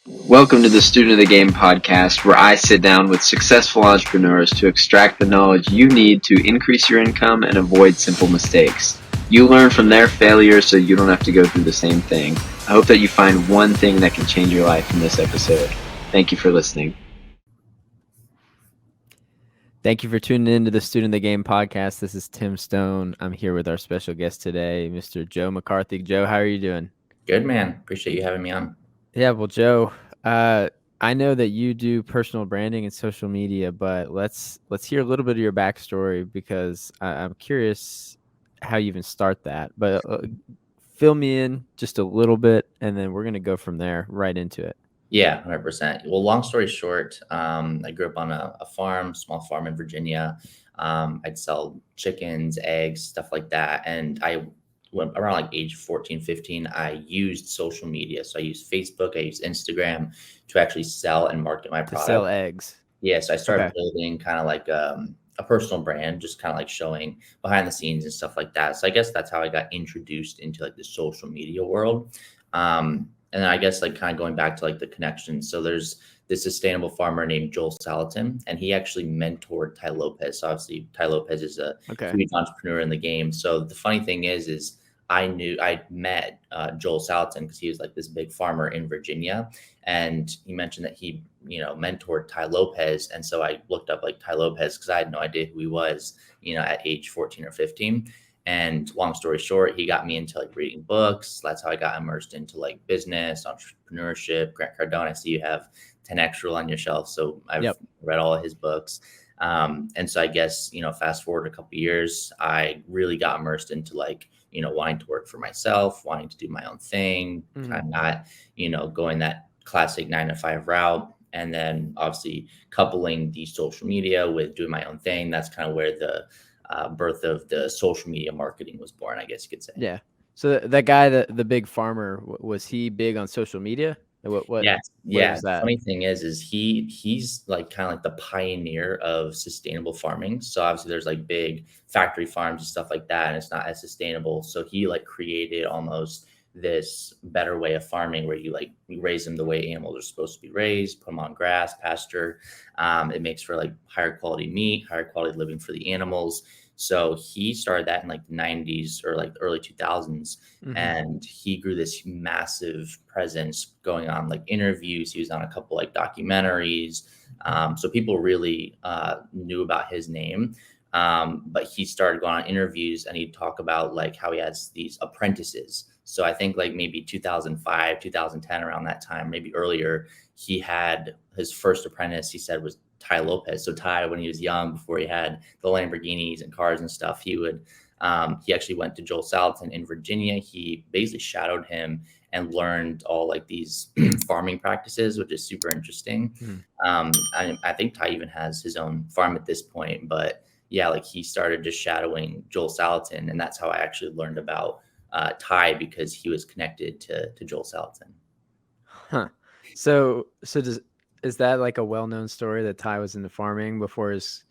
Welcome to the Student of the Game podcast, where I sit down with successful entrepreneurs to extract the knowledge you need to increase your income and avoid simple mistakes. You learn from their failures so you don't have to go through the same thing. I hope that you find one thing that can change your life in this episode. Thank you for listening. Thank you for tuning in to the Student of the Game podcast. This is Tim Stone. I'm here with our special guest today, Mr. Joe McCarthy. Joe, how are you doing? Good, man. Appreciate you having me on. Yeah, well, Joe, I know that you do personal branding and social media, but let's hear a little bit of your backstory because I'm curious how you even start that. But fill me in just a little bit, and then we're gonna go from there right into it. Yeah, 100%. Well, long story short, I grew up on a farm, small farm in Virginia. I'd sell chickens, eggs, stuff like that. And when around like age 14, 15, I used social media. So I used Facebook, I used Instagram to actually sell and market my To product. sell eggs. Yeah, so I started Okay. building kind of like a personal brand, just kind of like showing behind the scenes and stuff like that. So I guess that's how I got introduced into like the social media world. And then I guess like kind of going back to like the connections. So there's this sustainable farmer named Joel Salatin, and he actually mentored Ty Lopez. So obviously Ty Lopez is a Okay. huge entrepreneur in the game. So the funny thing is I met Joel Salatin because he was like this big farmer in Virginia, and he mentioned that he mentored Ty Lopez, and so I looked up like Ty Lopez because I had no idea who he was, at age 14 or 15. And long story short, he got me into like reading books. That's how I got immersed into like business, entrepreneurship. Grant Cardone, I see you have 10X Rule on your shelf. So I've read all of his books. And so I guess, fast forward a couple of years, I really got immersed into like, wanting to work for myself, wanting to do my own thing, kind of not, going that classic 9 to 5 route. And then obviously coupling the social media with doing my own thing. That's kind of where the birth of the social media marketing was born, I guess you could say. Yeah. So that guy, the big farmer, was he big on social media? What Yeah. is that? Funny thing is he's like kind of like the pioneer of sustainable farming. So obviously there's like big factory farms and stuff like that, and it's not as sustainable. So he like created almost this better way of farming where you raise them the way animals are supposed to be raised, put them on grass, pasture. It makes for like higher quality meat, higher quality living for the animals. So he started that in like the 90s or like the early 2000s. And he grew this massive presence going on like interviews. He was on a couple like documentaries. So people really knew about his name. But he started going on interviews and he'd talk about like how he has these apprentices. So I think like maybe 2005, 2010, around that time, maybe earlier, he had his first apprentice, he said, was Ty Lopez. So Ty, when he was young, before he had the Lamborghinis and cars and stuff, he actually went to Joel Salatin in Virginia. He basically shadowed him and learned all like these farming practices, which is super interesting. I think Ty even has his own farm at this point, but yeah, like he started just shadowing Joel Salatin, and that's how I actually learned about Ty, because he was connected to Joel Salatin. Huh. So is that like a well-known story that Ty was into farming before his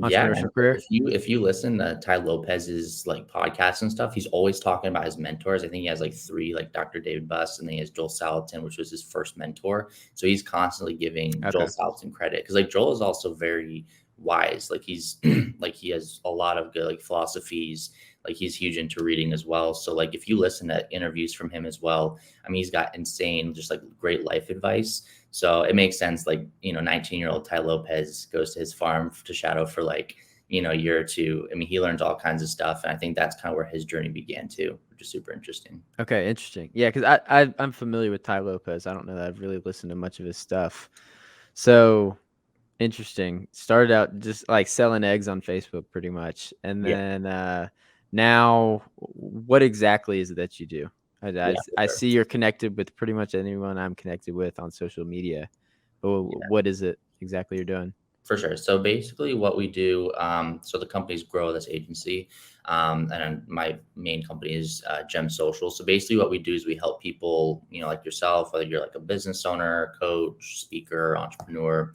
entrepreneurship career? If you listen to Ty Lopez's like podcasts and stuff, he's always talking about his mentors. I think he has like 3, like Dr. David Buss, and then he has Joel Salatin, which was his first mentor. So he's constantly giving Joel Salatin credit because like Joel is also very wise. Like he's like he has a lot of good like philosophies. Like he's huge into reading as well. So like if you listen to interviews from him as well, I mean, he's got insane, just like great life advice. So it makes sense. Like, 19-year-old Ty Lopez goes to his farm to shadow for like, a year or two. I mean, he learns all kinds of stuff. And I think that's kind of where his journey began too, which is super interesting. Okay, interesting. Yeah, because I'm familiar with Ty Lopez. I don't know that I've really listened to much of his stuff. So interesting. Started out just like selling eggs on Facebook pretty much. And then now what exactly is it that you do? I see you're connected with pretty much anyone I'm connected with on social media. But what is it exactly you're doing? For sure. So basically what we do, so the company's Grow This agency, and my main company is Gem Social. So basically what we do is we help people, like yourself, whether you're like a business owner, coach, speaker, entrepreneur,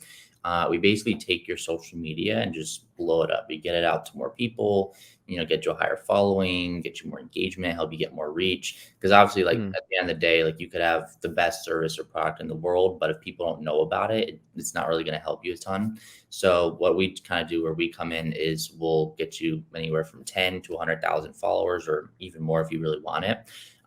We basically take your social media and just blow it up. We get it out to more people, get you a higher following, get you more engagement, help you get more reach. Because obviously, like Mm. at the end of the day, like you could have the best service or product in the world, but if people don't know about it, it's not really going to help you a ton. So what we kind of do where we come in is we'll get you anywhere from 10 to 100,000 followers, or even more if you really want it.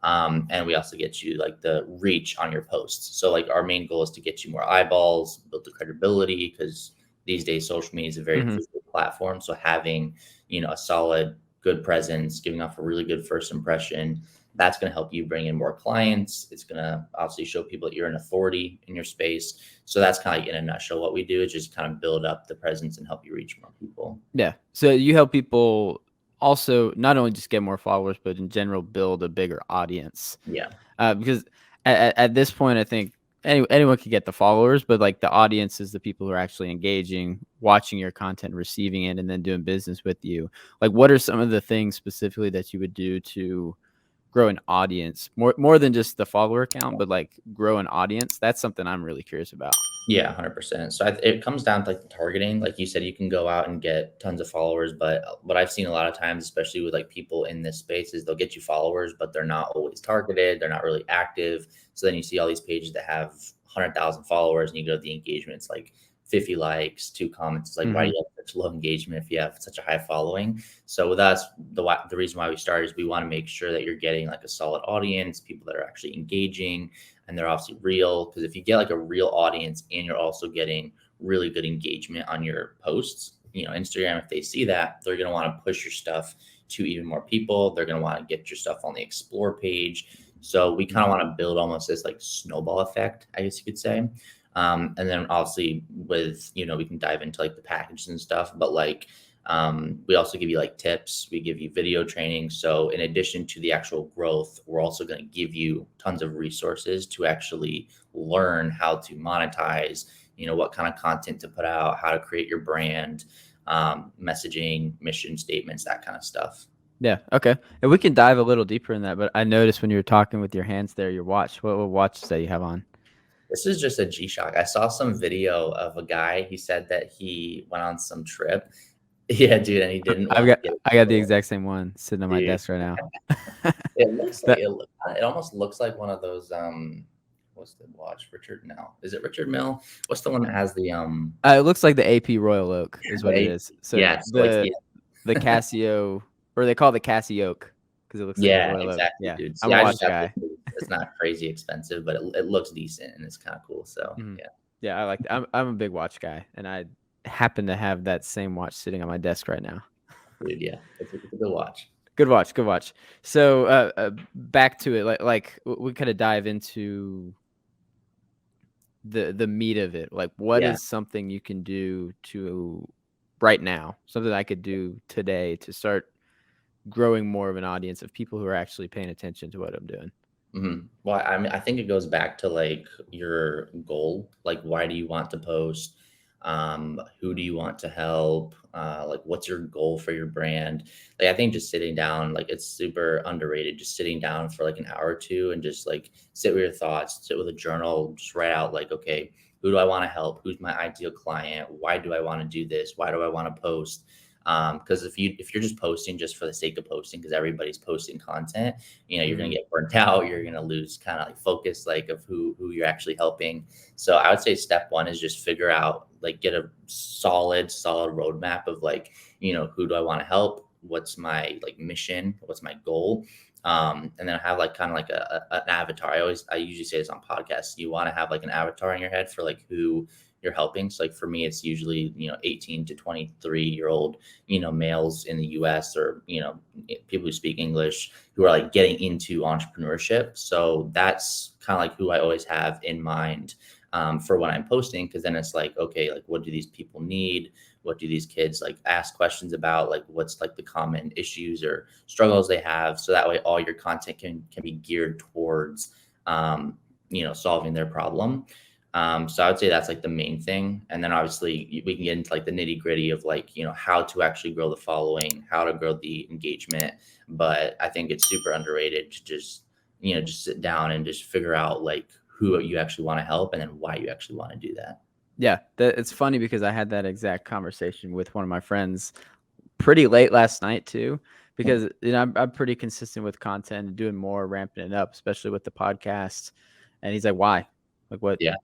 And we also get you like the reach on your posts. So like our main goal is to get you more eyeballs, build the credibility, because these days social media is a very visual platform. So having, a solid, good presence, giving off a really good first impression, that's going to help you bring in more clients. It's going to obviously show people that you're an authority in your space. So that's kind of like in a nutshell what we do, is just kind of build up the presence and help you reach more people. Yeah. So you help people also not only just get more followers, but in general build a bigger audience. Yeah. Because at this point, I think anyone can get the followers, but like the audience is the people who are actually engaging, watching your content, receiving it, and then doing business with you. Like, what are some of the things specifically that you would do to grow an audience more than just the follower count, but like grow an audience? That's something I'm really curious about. Yeah, 100%. So it comes down to like the targeting. Like you said, you can go out and get tons of followers, but what I've seen a lot of times, especially with like people in this space, is they'll get you followers, but they're not always targeted. They're not really active. So then you see all these pages that have 100,000 followers, and you go to the engagement, it's like 50 likes, 2 comments. It's like, why do you have such low engagement if you have such a high following? So with us, the reason why we started is we want to make sure that you're getting like a solid audience, people that are actually engaging, and they're obviously real. Because if you get like a real audience and you're also getting really good engagement on your posts, Instagram, if they see that, they're going to want to push your stuff to even more people. They're going to want to get your stuff on the explore page. So we kind of want to build almost this like snowball effect, I guess you could say. And then obviously with, we can dive into like the packages and stuff, but like, we also give you like tips, we give you video training. So in addition to the actual growth, we're also going to give you tons of resources to actually learn how to monetize, what kind of content to put out, how to create your brand, messaging, mission statements, that kind of stuff. Yeah. Okay. And we can dive a little deeper in that, but I noticed when you were talking with your hands there, your watch, what watch that you have on? This is just a G-Shock. I saw some video of a guy. He said that he went on some trip. Yeah, dude, and he didn't want to get I got the exact same one sitting on my Dude. desk right now. It looks like it almost looks like one of those what's the watch? Is it Richard Mill? What's the one that has the It looks like the AP Royal Oak is what it is. So yeah, the Casio, or they call it the Casio because it looks like a Royal exactly, Oak. Yeah, dude. I'm a watch have guy. It's not crazy expensive, but it looks decent and it's kind of cool. So Yeah, I like that. I'm a big watch guy, and I happen to have that same watch sitting on my desk right now. Dude, yeah, it's a good watch. Good watch. So back to it, like we kind of dive into the meat of it. Like, what is something you can do to right now, something I could do today to start growing more of an audience of people who are actually paying attention to what I'm doing? Mm-hmm. Well, I mean, I think it goes back to like your goal. Like, why do you want to post? Who do you want to help? Like, what's your goal for your brand? Like, I think just sitting down, like, it's super underrated. Just sitting down for like an hour or two and just like sit with your thoughts, sit with a journal, just write out like, okay, who do I want to help? Who's my ideal client? Why do I want to do this? Why do I want to post? Because if you're just posting just for the sake of posting, because everybody's posting content, you're gonna get burnt out. You're gonna lose kind of like focus, like of who you're actually helping. So I would say step one is just figure out, like, get a solid roadmap of like, who do I want to help? What's my like mission? What's my goal? And then have like kind of like an avatar. I usually say this on podcasts. You want to have like an avatar in your head for like who you're helping. So like for me, it's usually, 18 to 23-year-old, males in the US, or, people who speak English, who are like getting into entrepreneurship. So that's kind of like who I always have in mind for when I'm posting. Cause then it's like, okay, like what do these people need? What do these kids like ask questions about? Like what's like the common issues or struggles they have? So that way all your content can be geared towards, solving their problem. So I would say that's like the main thing. And then obviously we can get into like the nitty gritty of like, how to actually grow the following, how to grow the engagement. But I think it's super underrated to just sit down and just figure out like who you actually want to help and then why you actually want to do that. Yeah, it's funny because I had that exact conversation with one of my friends pretty late last night too, because I'm pretty consistent with content and doing more, ramping it up, especially with the podcast. And he's like, "Why? Like what? Yeah.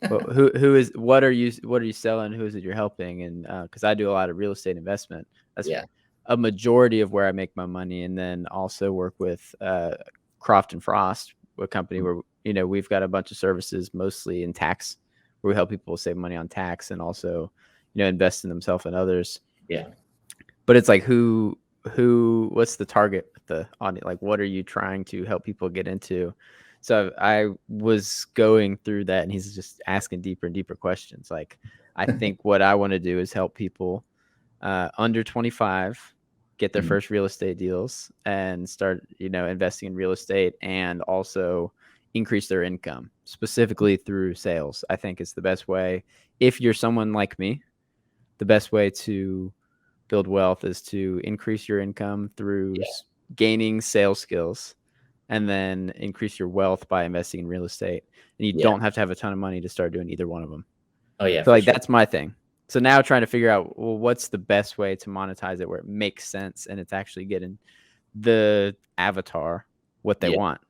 What are you selling? Who is it you're helping?" And because I do a lot of real estate investment, that's Yeah. a majority of where I make my money, and then also work with Croft and Frost, a company where we've got a bunch of services, mostly in tax, where we help people save money on tax and also invest in themselves and others. Yeah. But it's like what's the target with the audience? Like, what are you trying to help people get into? So I was going through that, and he's just asking deeper and deeper questions. Like, I think what I want to do is help people under 25 get their first real estate deals and start investing in real estate, and also increase their income specifically through sales. I think it's the best way. If you're someone like me, the best way to build wealth is to increase your income through gaining sales skills, and then increase your wealth by investing in real estate. And you don't have to have a ton of money to start doing either one of them. Oh yeah. So like that's my thing. So now trying to figure out, well, what's the best way to monetize it where it makes sense and it's actually getting the avatar what they want.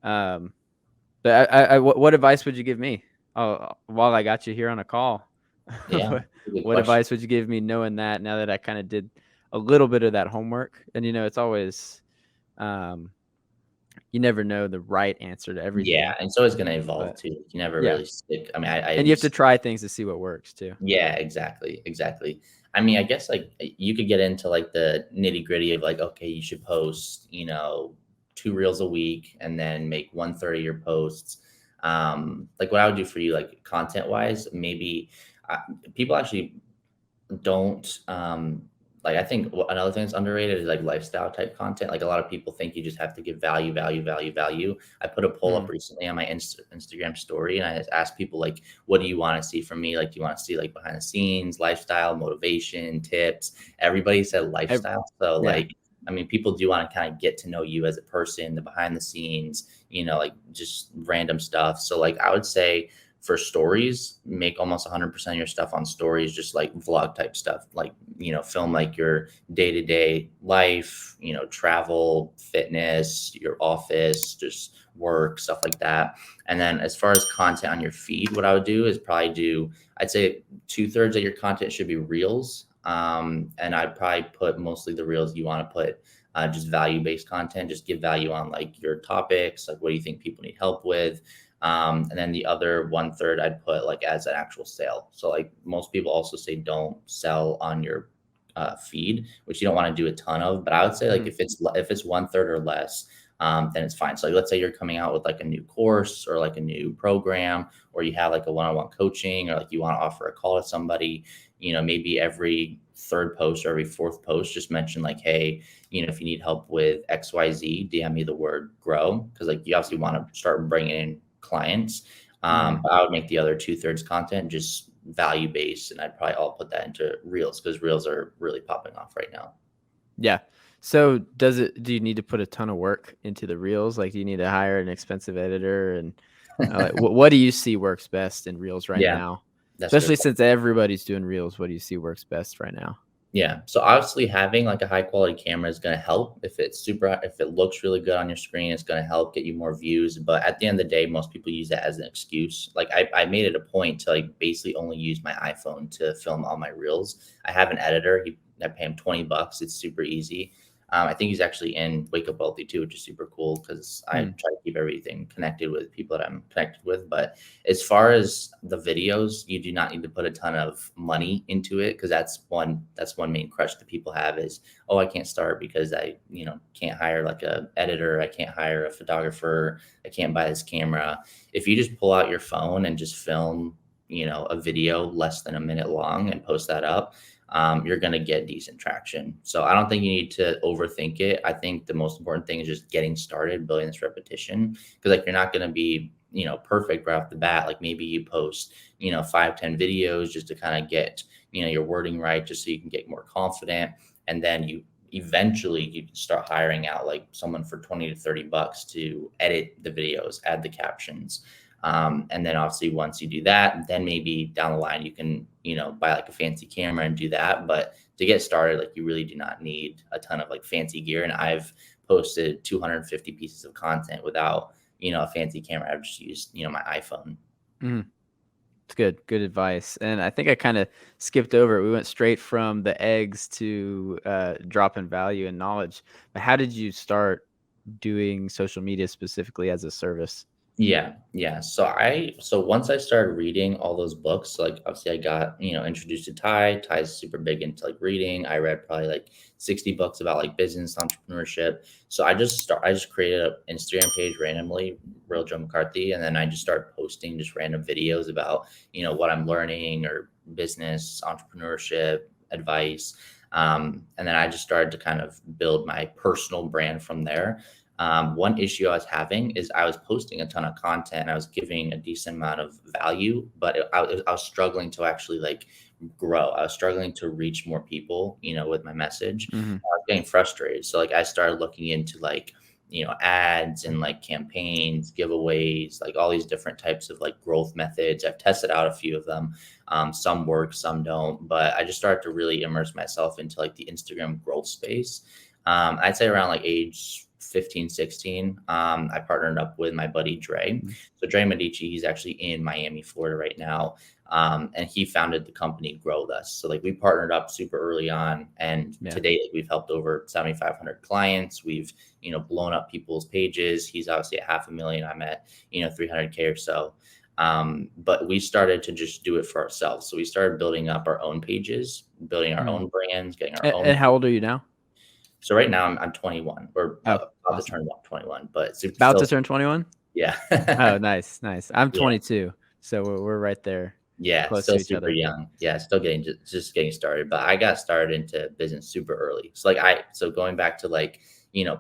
But what advice would you give me? While I got you here on a call, Yeah. what advice would you give me, knowing that now that I kind of did a little bit of that homework? And it's always, you never know the right answer to everything. Yeah, and so it's going to evolve too. You never really stick. I mean, and you have to try things to see what works too. Yeah, exactly. I mean, I guess like you could get into like the nitty gritty of like, okay, you should post, 2 reels a week and then make 1/3 of your posts. Like what I would do for you, like content wise, maybe people actually don't like I think another thing that's underrated is like lifestyle type content. Like a lot of people think you just have to give value, value, value, value. I put a poll up recently on my Instagram story, and I just asked people like, what do you want to see from me? Like, do you want to see like behind the scenes, lifestyle, motivation, tips? Everybody said lifestyle. So like, I mean, people do want to kind of get to know you as a person, the behind the scenes, like just random stuff. So like I would say for stories, make almost 100% of your stuff on stories, just like vlog type stuff, like, film like your day-to-day life, travel, fitness, your office, just work, stuff like that. And then as far as content on your feed, what I would do is I'd say 2/3 of your content should be reels. And I'd probably put mostly the reels you want to put just value-based content, just give value on like your topics, like what do you think people need help with? And then the other 1/3 I'd put like as an actual sale. So like most people also say don't sell on your feed, which you don't want to do a ton of. But I would say like if it's 1/3 or less, then it's fine. So like, let's say you're coming out with like a new course or like a new program, or you have like a one-on-one coaching, or like you want to offer a call to somebody, maybe every third post or every fourth post, just mention like, hey, if you need help with XYZ, DM me the word grow. Cause like you obviously want to start bringing in clients. But I would make the other 2/3 content just value based, and I'd probably all put that into reels because reels are really popping off right now. Yeah. So do you need to put a ton of work into the reels? Like, do you need to hire an expensive editor? And what do you see works best in reels right now? Especially since everybody's doing reels, what do you see works best right now? Yeah. So obviously having like a high quality camera is going to help. If it looks really good on your screen, it's going to help get you more views. But at the end of the day, most people use that as an excuse. Like I made it a point to like basically only use my iPhone to film all my reels. I have an editor. I pay him $20. It's super easy. I think he's actually in Wake Up Wealthy too, which is super cool because I try to keep everything connected with people that I'm connected with. But as far as the videos, you do not need to put a ton of money into it, because that's one main crush that people have is, oh, I can't start because I can't hire like a editor, I can't hire a photographer, I can't buy this camera. If you just pull out your phone and just film a video less than a minute long and post that up, you're going to get decent traction. So I don't think you need to overthink it. I think the most important thing is just getting started, building this repetition, because like you're not going to be, perfect right off the bat. Like maybe you post, 5-10 videos just to kind of get, your wording right, just so you can get more confident. And then you can start hiring out like someone for $20 to $30 to edit the videos, add the captions. And then obviously once you do that, then maybe down the line you can, buy like a fancy camera and do that. But to get started, like you really do not need a ton of like fancy gear. And I've posted 250 pieces of content without, a fancy camera. I've just used, my iPhone. Mhm. It's good advice. And I think I kind of skipped over it. We went straight from the eggs to dropping value and knowledge. But how did you start doing social media specifically as a service? Yeah. So once I started reading all those books, like obviously I got, introduced to Ty. Ty's super big into like reading. I read probably like 60 books about like business, entrepreneurship. So I just created an Instagram page randomly, Real Joe McCarthy, and then I just started posting just random videos about, what I'm learning or business, entrepreneurship, advice. And then I just started to kind of build my personal brand from there. One issue I was having is I was posting a ton of content and I was giving a decent amount of value, but I was struggling to actually like grow. I was struggling to reach more people, with my message. I Mhm. was getting frustrated. So like I started looking into like, ads and like campaigns, giveaways, like all these different types of like growth methods. I've tested out a few of them. Some work, some don't, but I just started to really immerse myself into like the Instagram growth space. I'd say around like age 15, 16, I partnered up with my buddy Dre. Mhm. So Dre Medici, he's actually in Miami, Florida right now. And he founded the company Grow With Us. So like we partnered up super early on. And Yeah. to date, like, we've helped over 7,500 clients. We've, blown up people's pages. He's obviously at 500,000. I'm at, 300K or so. But we started to just do it for ourselves. So we started building up our own pages, building our Mhm. own brands, getting our own. And how old are you now? So right now I'm 21 or Oh, about to awesome. turn 21, but About still, to turn 21? yeah. Oh, nice. I'm Yeah. 22. So we're right there, Yeah, close to still each super other. young. Yeah, still getting just getting started. But I got started into business super early. So going back to like,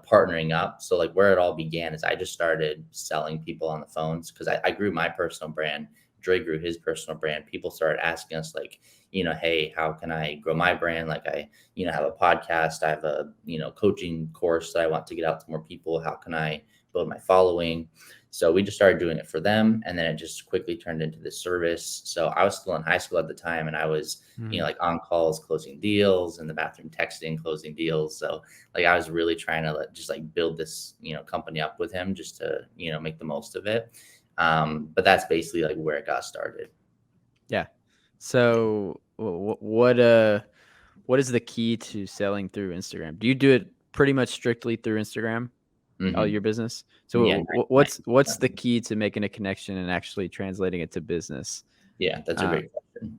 partnering up. So like where it all began is I just started selling people on the phones because I grew my personal brand. Dre grew his personal brand. People started asking us like, hey, how can I grow my brand? Like I, have a podcast, I have a, coaching course that I want to get out to more people. How can I build my following? So we just started doing it for them. And then it just quickly turned into this service. So I was still in high school at the time and I was, Mhm. like on calls, closing deals, in the bathroom, texting, closing deals. So like I was really trying to just like build this, company up with him just to, make the most of it. But that's basically like where it got started. Yeah. So what is the key to selling through Instagram? Do you do it pretty much strictly through Instagram, all Hmm. your business? Yeah. So what's the key to making a connection and actually translating it to business? Yeah, that's a Uh, great question.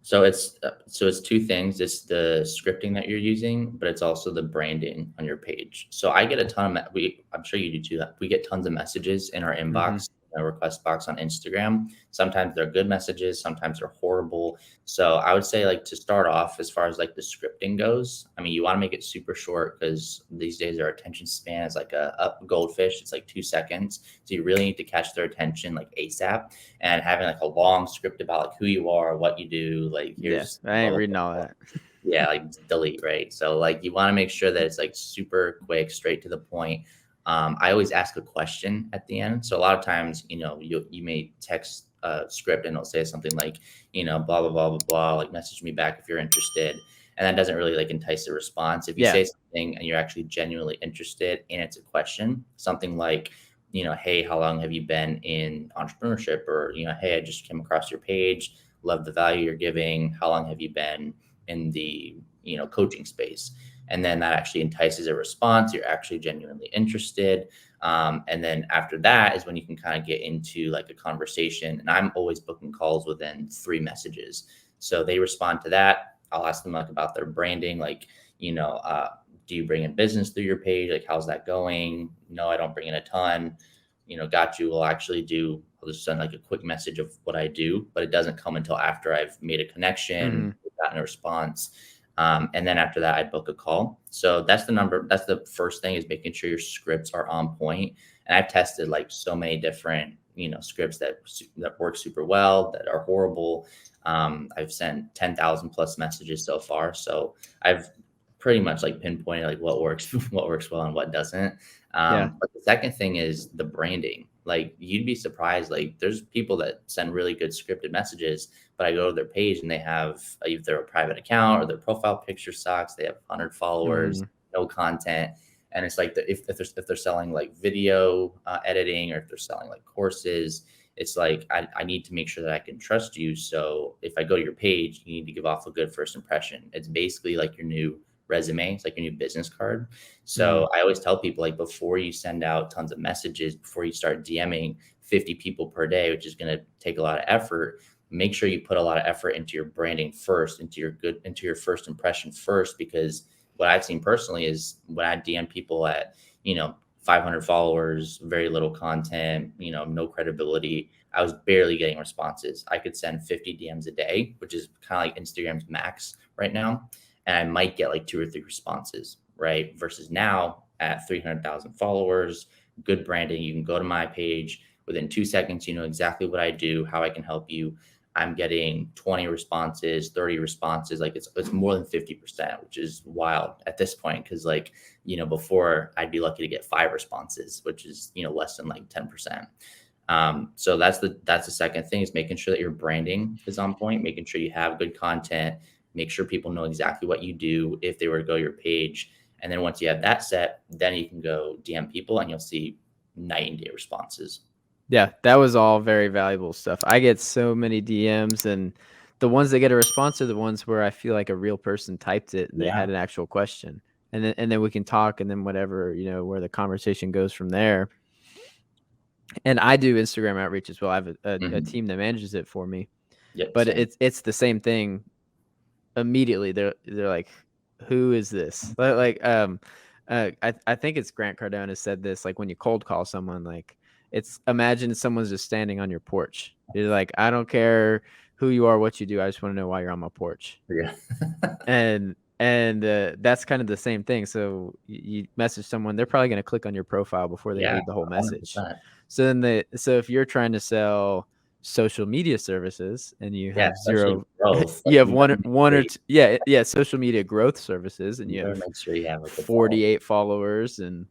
So it's two things. It's the scripting that you're using, but it's also the branding on your page. So I get a ton of I'm sure you do too. We get tons of messages in our mhm. inbox, a request box on Instagram. Sometimes they're good messages, sometimes they're horrible. So I would say like to start off as far as like the scripting goes, I mean, you want to make it super short because these days our attention span is like a goldfish. It's like 2 seconds. So you really need to catch their attention like ASAP, and having like a long script about like who you are, what you do, like Yeah, here's I blah, ain't blah, reading all blah. that. Yeah, like delete, right? So like you want to make sure that it's like super quick, straight to the point. I always ask a question at the end. So a lot of times, you may text a script and it'll say something like, blah blah blah blah blah, like message me back if you're interested, and that doesn't really like entice a response. If you Yeah. say something and you're actually genuinely interested and it's a question, something like, hey, how long have you been in entrepreneurship? Or, hey, I just came across your page, love the value you're giving. How long have you been in the, coaching space? And then that actually entices a response. You're actually genuinely interested. And then after that is when you can kind of get into like a conversation. And I'm always booking calls within 3 messages. So they respond to that. I'll ask them like about their branding, like, do you bring in business through your page? Like, how's that going? No, I don't bring in a ton. Got you. I'll just send like a quick message of what I do, but it doesn't come until after I've made a connection, Mhm. gotten a response. And then after that, I book a call. So that's the first thing, is making sure your scripts are on point. And I've tested like so many different, scripts that work super well, that are horrible. I've sent 10,000 plus messages so far. So I've pretty much like pinpointed like what works, what works well and what doesn't. Yeah. But the second thing is the branding. Like you'd be surprised. Like there's people that send really good scripted messages, but I go to their page and they have either a private account or their profile picture sucks. They have 100 followers, Mm, no content. And it's like if they're selling like video editing, or if they're selling like courses, it's like I need to make sure that I can trust you. So if I go to your page, you need to give off a good first impression. It's basically like your new resume. It's like your new business card. mm, So I always tell people, like, before you send out tons of messages, before you start DMing 50 people per day, which is going to take a lot of effort, make sure you put a lot of effort into your branding first, into your first impression first, because what I've seen personally is when I DM people at, 500 followers, very little content, no credibility, I was barely getting responses. I could send 50 DMs a day, which is kind of like Instagram's max right now. And I might get like 2 or 3 responses, right? Versus now at 300,000 followers, good branding, you can go to my page within 2 seconds. You know exactly what I do, how I can help you. I'm getting 20 responses, 30 responses. Like it's more than 50%, which is wild at this point. Cause like, before I'd be lucky to get 5 responses, which is, less than like 10%. So that's the second thing, is making sure that your branding is on point, making sure you have good content, make sure people know exactly what you do if they were to go to your page. And then once you have that set, then you can go DM people and you'll see night and day responses. yeah, that was all very valuable stuff. I get so many DMs, and the ones that get a response are the ones where I feel like a real person typed it and they Yeah. had an actual question. And then we can talk, and then whatever, where the conversation goes from there. And I do Instagram outreach as well. I have a Mhm. team that manages it for me. Yep. But Same. it's the same thing. Immediately they're like, who is this? I think it's Grant Cardone has said this, like when you cold call someone, like it's, imagine someone's just standing on your porch. You're like, I don't care who you are, what you do, I just want to know why you're on my porch. Yeah. And that's kind of the same thing. So you message someone, they're probably going to click on your profile before they Yeah. read the whole message. 100%. So so if you're trying to sell social media services and you Yeah. have Especially zero, growth. you Like have you gotta make one sure or two, yeah, social media growth services, and you you gotta have make sure you have a good follow. 48 followers, and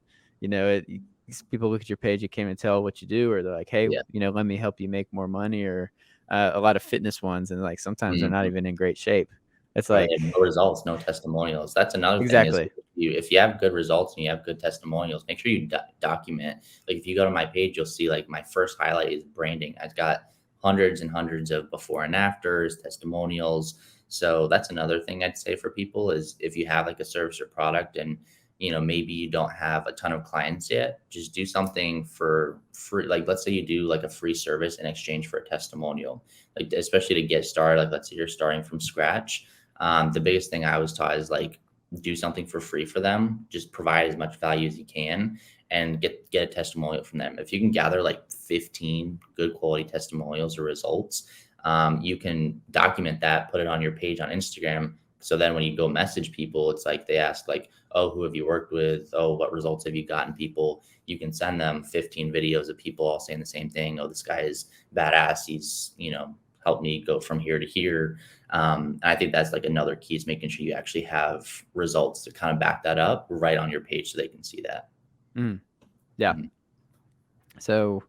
people look at your page, you can't even tell what you do, or they're like, hey, Yeah. let me help you make more money, or a lot of fitness ones, and like sometimes they're not Mhm. even in great shape. It's Or they like, have no results, no testimonials. That's another thing, is exactly. if you have good results and you have good testimonials, make sure you document. Like if you go to my page, you'll see like my first highlight is branding. I've got hundreds and hundreds of before and afters, testimonials. So that's another thing I'd say for people, is if you have like a service or product and maybe you don't have a ton of clients yet, just do something for free. Like let's say you do like a free service in exchange for a testimonial, like especially to get started. Like let's say you're starting from scratch. The biggest thing I was taught is like, do something for free for them. Just provide as much value as you can and get a testimonial from them. If you can gather like 15 good quality testimonials or results, you can document that, put it on your page on Instagram. So then when you go message people, it's like they ask like, oh, who have you worked with? Oh, what results have you gotten people? You can send them 15 videos of people all saying the same thing. Oh, this guy is badass. He's, helped me go from here to here. And I think that's like another key, is making sure you actually have results to kind of back that up right on your page so they can see that. Yeah. Mhm. So,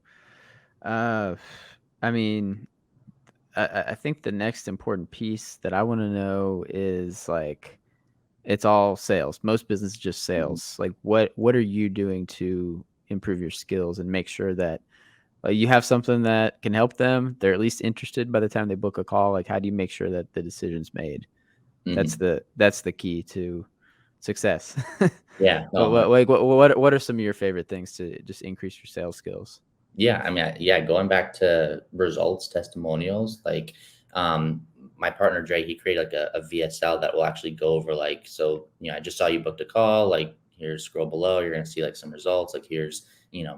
I mean, I think the next important piece that I want to know is like, it's all sales. Most business is just Mhm. sales. Like, what are you doing to improve your skills and make sure that you have something that can help them? They're at least interested by the time they book a call. Like, how do you make sure that the decision's made? That's Mhm. the key to success. Yeah. But No, what are some of your favorite things to just increase your sales skills? yeah, I mean, yeah, going back to results, testimonials, like my partner Dre, he created like a VSL that will actually go over like, so, I just saw you booked a call, like here's, scroll below, you're gonna see like some results, like here's,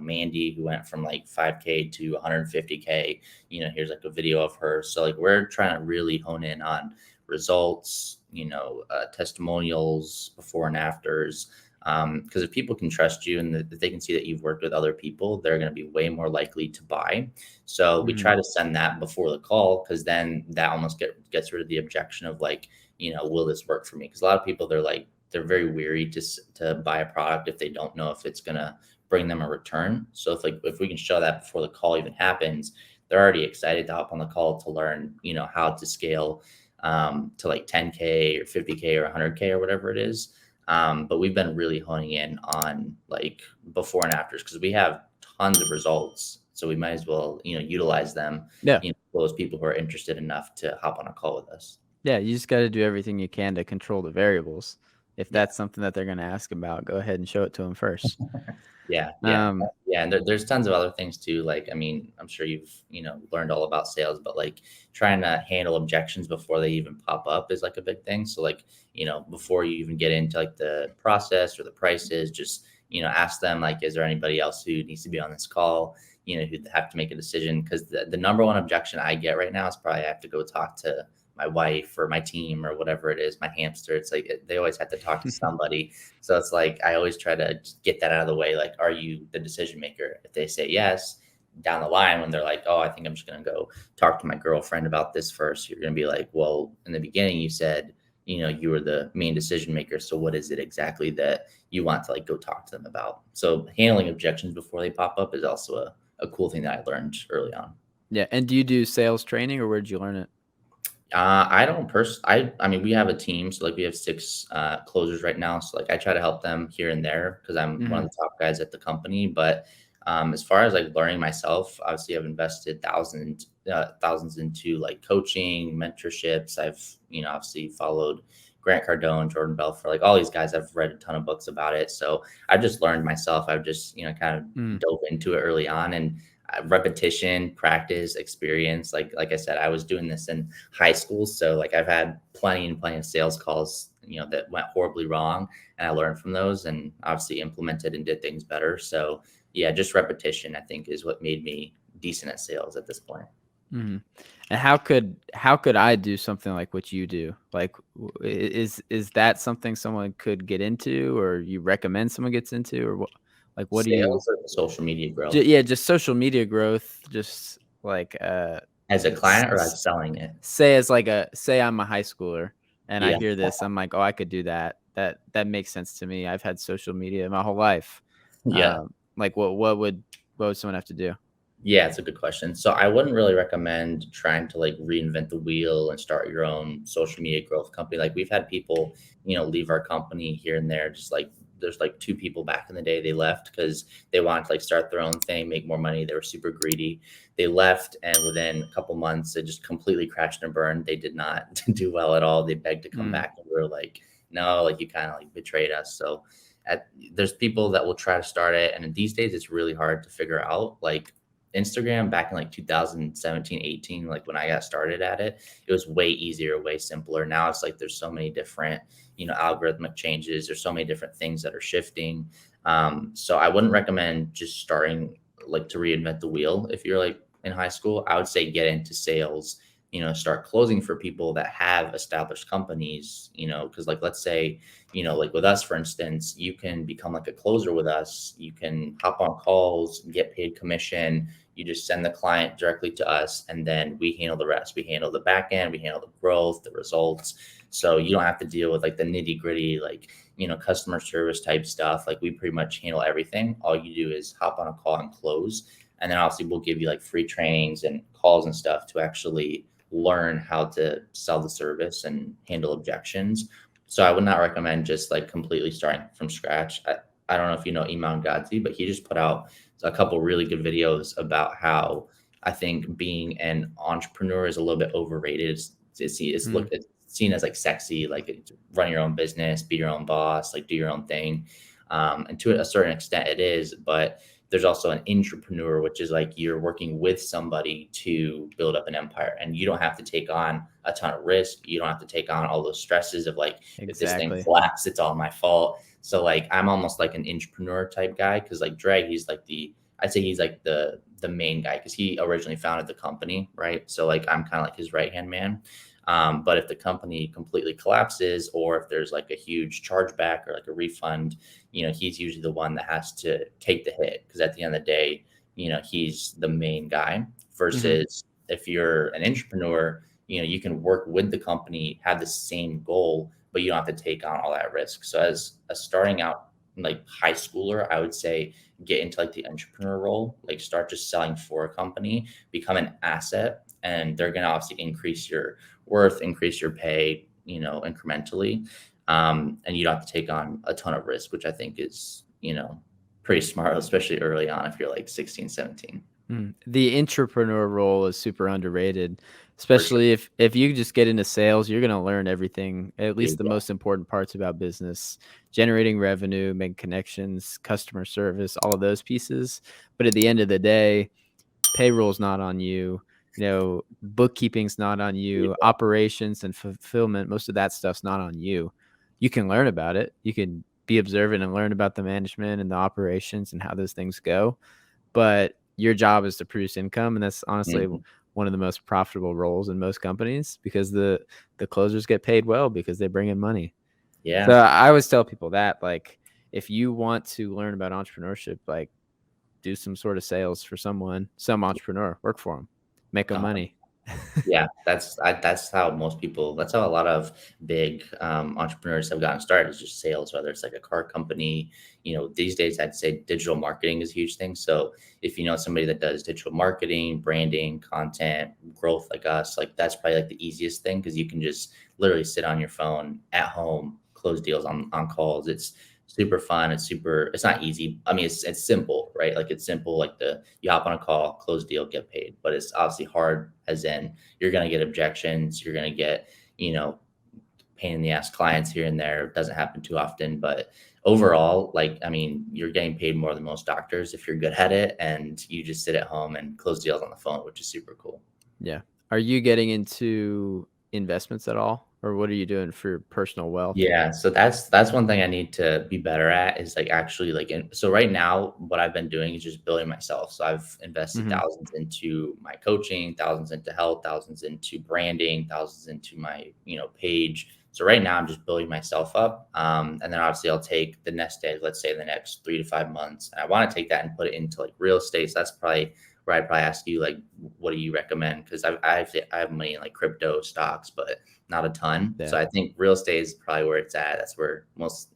Mandy, who went from like 5K to 150K, here's like a video of her. So like we're trying to really hone in on results, testimonials, before and afters. Because if people can trust you and that they can see that you've worked with other people, they're going to be way more likely to buy. So we Mhm. try to send that before the call, because then that almost gets rid of the objection of like, will this work for me? Because a lot of people, they're very weary to buy a product if they don't know if it's going to bring them a return. So if we can show that before the call even happens, they're already excited to hop on the call to learn, how to scale to like 10K or 50K or 100K or whatever it is. But we've been really honing in on like before and afters because we have tons of results. So we might as well, utilize them, Yeah. for those people who are interested enough to hop on a call with us. Yeah, you just got to do everything you can to control the variables. If that's something that they're going to ask about, go ahead and show it to them first. Yeah. Um, And there's tons of other things too. Like, I mean, I'm sure you've, learned all about sales, but like trying to handle objections before they even pop up is like a big thing. So like, before you even get into like the process or the prices, just, ask them like, is there anybody else who needs to be on this call, who have to make a decision? Because the number one objection I get right now is probably I have to go talk to my wife or my team or whatever it is, my hamster. It's like they always have to talk to somebody. So it's like I always try to just get that out of the way. Like, are you the decision maker? If they say yes, down the line when they're like, oh, I think I'm just going to go talk to my girlfriend about this first, you're going to be like, well, in the beginning you said, you were the main decision maker. So what is it exactly that you want to like go talk to them about? So handling objections before they pop up is also a cool thing that I learned early on. Yeah. And do you do sales training or where did you learn it? I don't I mean, we have a team, so like we have 6 closers right now. So like I try to help them here and there because I'm one of the top guys at the company. But as far as like learning myself, obviously I've invested thousands into like coaching, mentorships. I've, obviously followed Grant Cardone, Jordan Belfort, like all these guys. I've read a ton of books about it. So I've just learned myself. I've just, kind of dove into it early on and repetition, practice, experience. Like I said, I was doing this in high school, so like I've had plenty of sales calls, that went horribly wrong, and I learned from those, and obviously implemented and did things better. So yeah, just repetition, I think, is what made me decent at sales at this point. Mm-hmm. And how could I do something like what you do? Like, is that something someone could get into, or you recommend someone gets into, or what? Like, what do you? Sales or social media growth? Yeah, just social media growth. Just like As a client or as selling it? Say I'm a high schooler and I Yeah. hear this, I'm like, oh, I could do that. That makes sense to me. I've had social media my whole life. Yeah. Like what would someone have to do? Yeah, it's a good question. So I wouldn't really recommend trying to like reinvent the wheel and start your own social media growth company. Like we've had people, leave our company here and there. Just like there's like 2 people back in the day, they left because they wanted to like start their own thing, make more money. They were super greedy. They left, and within a couple months, it just completely crashed and burned. They did not do well at all. They begged to come back, and we were like, no, like you kind of like betrayed us. So there's people that will try to start it, and these days it's really hard to figure out. Like Instagram back in like 2017, 18, like when I got started at it, it was way easier, way simpler. Now it's like there's so many different, algorithmic changes. There's so many different things that are shifting. So I wouldn't recommend just starting like to reinvent the wheel. If you're like in high school, I would say get into sales, start closing for people that have established companies, because like, let's say, like with us, for instance, you can become like a closer with us. You can hop on calls, get paid commission. You just send the client directly to us, and then we handle the rest. We handle the back end, we handle the growth, the results. So you don't have to deal with like the nitty gritty, like, customer service type stuff. Like we pretty much handle everything. All you do is hop on a call and close. And then obviously we'll give you like free trainings and calls and stuff to actually learn how to sell the service and handle objections. So I would not recommend just like completely starting from scratch. I don't know if you know Iman Gadzi, but he just put out a couple really good videos about how I think being an entrepreneur is a little bit overrated. It's seen as like sexy, like run your own business, be your own boss, like do your own thing. And to a certain extent it is, but there's also an entrepreneur, which is like you're working with somebody to build up an empire, and you don't have to take on a ton of risk. You don't have to take on all those stresses of like, if this thing collapses, it's all my fault. So like, I'm almost like an entrepreneur type guy. Cause like Dre, he's like I'd say he's like the main guy, cause he originally founded the company. Right. So like, I'm kind of like his right-hand man. But if the company completely collapses, or if there's like a huge chargeback or like a refund, he's usually the one that has to take the hit. Cause at the end of the day, he's the main guy versus if you're an entrepreneur, you can work with the company, have the same goal, but you don't have to take on all that risk. So as a starting out like high schooler, I would say get into like the entrepreneur role, like start just selling for a company, become an asset, and they're going to obviously increase your worth, increase your pay, incrementally. And you don't have to take on a ton of risk, which I think is, pretty smart, especially early on if you're like 16, 17. The entrepreneur role is super underrated, For sure. especially if you just get into sales, you're going to learn everything, at least the Yeah. most important parts about business, generating revenue, making connections, customer service, all of those pieces. But at the end of the day, payroll's not on you, bookkeeping's not on you, operations and fulfillment, most of that stuff's not on you. You can learn about it. You can be observant and learn about the management and the operations and how those things go. But your job is to produce income, and that's honestly Mhm. one of the most profitable roles in most companies because the closers get paid well because they bring in money. So Yeah. I always tell people that, like, if you want to learn about entrepreneurship, like, do some sort of sales for some entrepreneur, work for them, make them money. Yeah, that's how most people. That's how a lot of big entrepreneurs have gotten started. Is just sales, whether it's like a car company. These days I'd say digital marketing is a huge thing. So if you know somebody that does digital marketing, branding, content, growth like us, like that's probably like the easiest thing because you can just literally sit on your phone at home, close deals on calls. It's super fun. It's not easy. I mean, it's simple, right? Like it's simple, like you hop on a call, close deal, get paid. But it's obviously hard as in you're going to get objections. You're going to get, you know, pain in the ass clients here and there. It doesn't happen too often, but overall, like, I mean, you're getting paid more than most doctors if you're good at it and you just sit at home and close deals on the phone, which is super cool. Yeah. Are you getting into investments at all, or what are you doing for personal wealth? Yeah, so that's one thing I need to be better at is like actually so right now what I've been doing is just building myself. So I've invested Mhm. thousands into my coaching, thousands into health, thousands into branding, thousands into my, page. So right now I'm just building myself up. And then obviously I'll take the next day, let's say the next 3 to 5 months. And I want to take that and put it into like real estate. So that's probably where I'd probably ask you like, what do you recommend? Because I have money in like crypto stocks, but not a ton. Yeah. So I think real estate is probably where it's at. That's where most,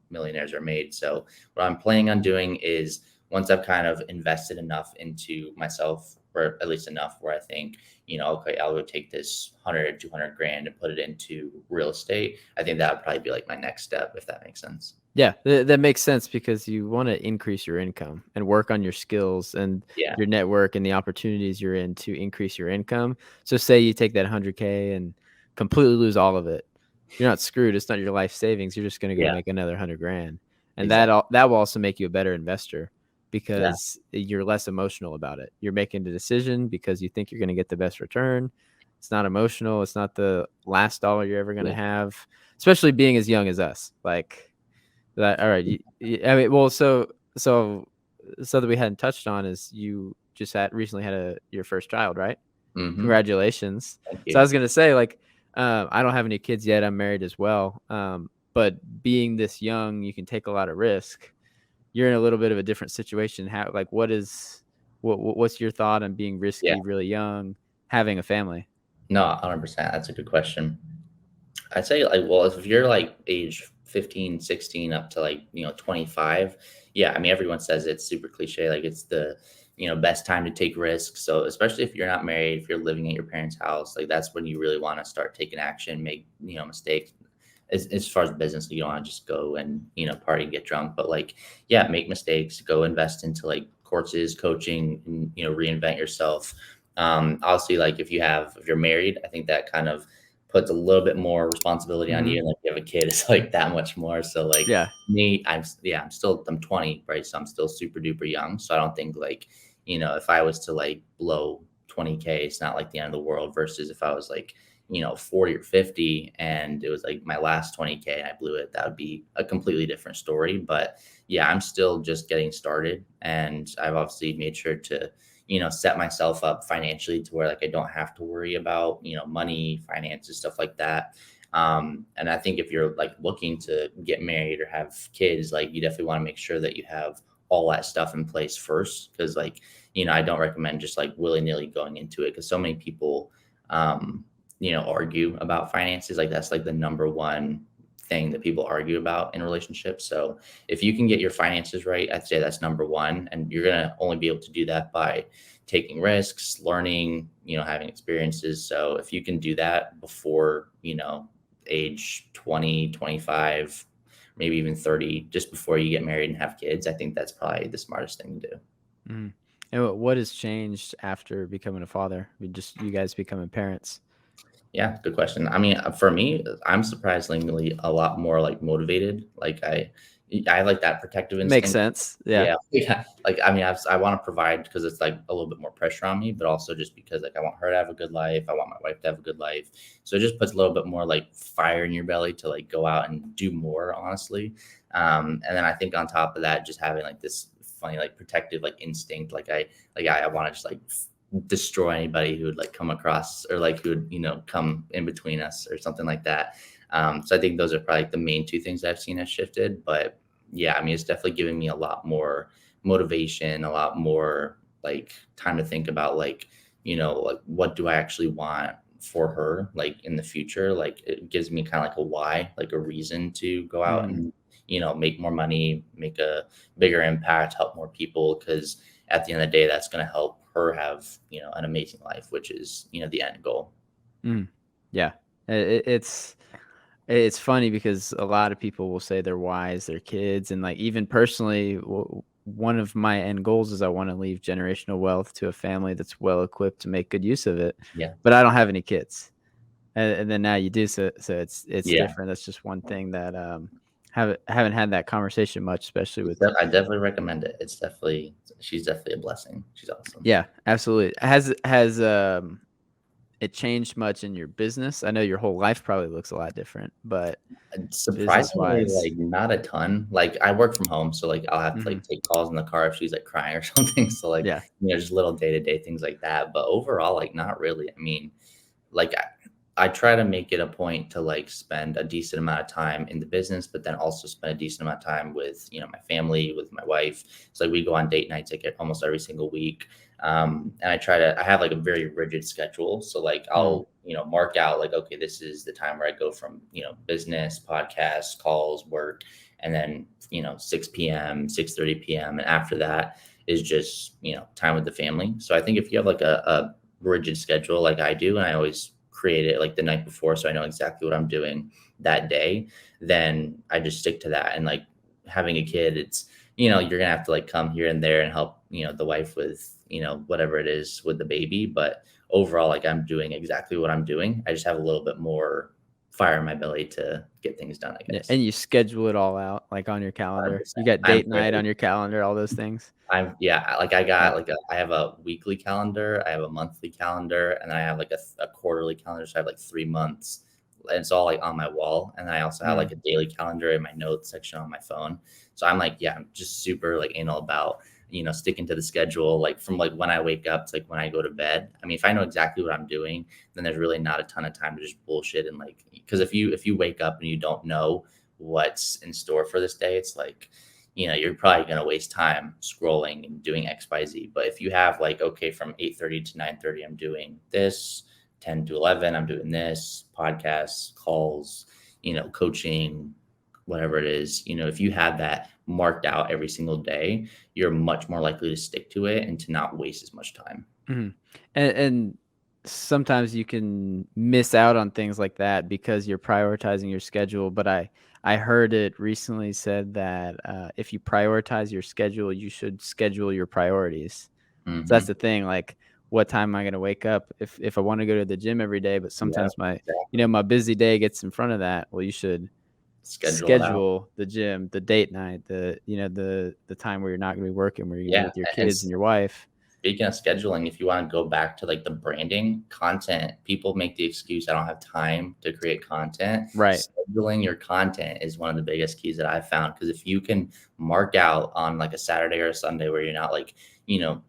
millionaires are made. So what I'm planning on doing is once I've kind of invested enough into myself, or at least enough where I think, okay, I'll go take this 100, 200 grand and put it into real estate. I think that would probably be like my next step, if that makes sense. Yeah, that makes sense because you want to increase your income and work on your skills and Yeah. your network and the opportunities you're in to increase your income. So say you take that 100K and completely lose all of it. You're not screwed. It's not your life savings. You're just going to go Yeah. make another 100 grand. And Exactly. that will also make you a better investor Yeah. because you're less emotional about it. You're making the decision because you think you're going to get the best return. It's not emotional. It's not the last dollar you're ever going to Yeah. have, especially being as young as us. Like, that, all right. I mean, well, so that we hadn't touched on is you just recently had your first child, right? Mm-hmm. Congratulations. Thank So I you. was gonna say, like, I don't have any kids yet. I'm married as well. But being this young, you can take a lot of risk. You're in a little bit of a different situation. How, like, what's your thought on being Yeah. risky, really young, having a family? No, 100%. That's a good question. I'd say like, well, if you're like age 15, 16 up to like, 25, yeah, I mean, everyone says it's super cliche. Like it's the, best time to take risks. So especially if you're not married, if you're living at your parents' house, like that's when you really want to start taking action, make, mistakes. As far as business, you don't want to just go and, party and get drunk, but like, yeah, make mistakes, go invest into like courses, coaching, and, reinvent yourself. Obviously, like if you're married, I think that kind of puts a little bit more responsibility on Mm-hmm. you. And like if you have a kid, it's like that much more. So like Yeah. me, I'm 20, right? So I'm still super duper young. So I don't think like, if I was to like blow 20K, it's not like the end of the world versus if I was like, 40 or 50 and it was like my last 20K and I blew it, that would be a completely different story. But yeah, I'm still just getting started and I've obviously made sure to, set myself up financially to where like I don't have to worry about, money, finances, stuff like that. And I think if you're like looking to get married or have kids, like you definitely want to make sure that you have all that stuff in place first. Cause like, I don't recommend just like willy nilly going into it. Cause so many people, argue about finances. Like that's like the number one thing that people argue about in relationships. So if you can get your finances right, I'd say that's number one. And you're going to only be able to do that by taking risks, learning, having experiences. So if you can do that before, age 20, 25, maybe even 30, just before you get married and have kids, I think that's probably the smartest thing to do. Mhm. And what has changed after becoming a father? You guys becoming parents. Yeah, good question. I mean, for me, I'm surprisingly a lot more like motivated. Like I like that protective Makes instinct. sense. Yeah. Yeah, yeah. Like I mean, I want to provide because it's like a little bit more pressure on me, but also just because like I want her to have a good life. I want my wife to have a good life. So it just puts a little bit more like fire in your belly to like go out and do more, honestly. And then I think on top of that, just having like this funny like protective like instinct, I want to just like destroy anybody who would like come across or like who would come in between us or something like that. So I think those are probably like the main two things I've seen has shifted. But yeah, I mean, it's definitely giving me a lot more motivation, a lot more like time to think about like like what do I actually want for her like in the future. Like it gives me kind of like a why, like a reason to go out Mhm. and make more money, make a bigger impact, help more people, because at the end of the day, that's going to help her have, an amazing life, which is, the end goal. Mm. Yeah. It's funny because a lot of people will say their whys, their kids, and like even personally, one of my end goals is I want to leave generational wealth to a family that's well equipped to make good use of it. Yeah. But I don't have any kids, and then now you do, so it's Yeah. different. That's just one thing that haven't had that conversation much, especially with. I definitely recommend it. She's definitely a blessing. She's awesome. Yeah, absolutely. Has it changed much in your business? I know your whole life probably looks a lot different, but Surprisingly, business-wise. like not a ton. Like I work from home, so like I'll have to Mhm. like take calls in the car if she's like crying or something. So like, Yeah. just little day-to-day things like that. But overall, like not really. I mean, like I try to make it a point to like spend a decent amount of time in the business, but then also spend a decent amount of time with, my family, with my wife. So like we go on date nights like almost every single week. And I have like a very rigid schedule. So like I'll, mark out like, okay, this is the time where I go from, business, podcasts, calls, work, and then, 6 p.m., 6:30 p.m. And after that is just, time with the family. So I think if you have like a rigid schedule like I do, and I always create it like the night before so I know exactly what I'm doing that day, then I just stick to that. And like having a kid, it's you're gonna have to like come here and there and help the wife with whatever it is with the baby, but overall like I'm doing exactly what I'm doing. I just have a little bit more fire in my belly to get things done, I Yeah, guess. and you schedule it all out, like, on your calendar. 100%. You got I'm date night on very your calendar, all those things? like I Yeah. got like I have a weekly calendar, I have a monthly calendar, and then I have like a quarterly calendar. So I have like 3 months. And it's all like on my wall. And I also have like Mm. a daily calendar in my notes section on my phone. So I'm like, yeah, I'm just super like anal about, sticking to the schedule, like from like when I wake up to like when I go to bed. I mean, if I know exactly what I'm doing, then there's really not a ton of time to just bullshit. And like, because if you wake up and you don't know what's in store for this day, it's like, you're probably going to waste time scrolling and doing XYZ. But if you have like, okay, from 8:30 to 9:30, I'm doing this, 10 to 11, I'm doing this, podcasts, calls, coaching, whatever it is, if you have that marked out every single day, you're much more likely to stick to it and to not waste as much time. Mhm. And sometimes you can miss out on things like that because you're prioritizing your schedule, but I heard it recently said that, if you prioritize your schedule, you should schedule your priorities. So that's Mm-hmm. the thing, like, what time am I gonna wake up? If I wanna go to the gym every day, but Yeah, sometimes my exactly. my busy day gets in front of that, well, you should Schedule it out. schedule the gym, the date night, the time where you're not gonna be working, where you're gonna be Yeah. with your And kids and your wife. speaking of scheduling, if you want to go back to like the branding content, people make the excuse, I don't have time to create content. Right. Scheduling your content is one of the biggest keys that I've found. Because if you can mark out on like a Saturday or a Sunday where you're not like,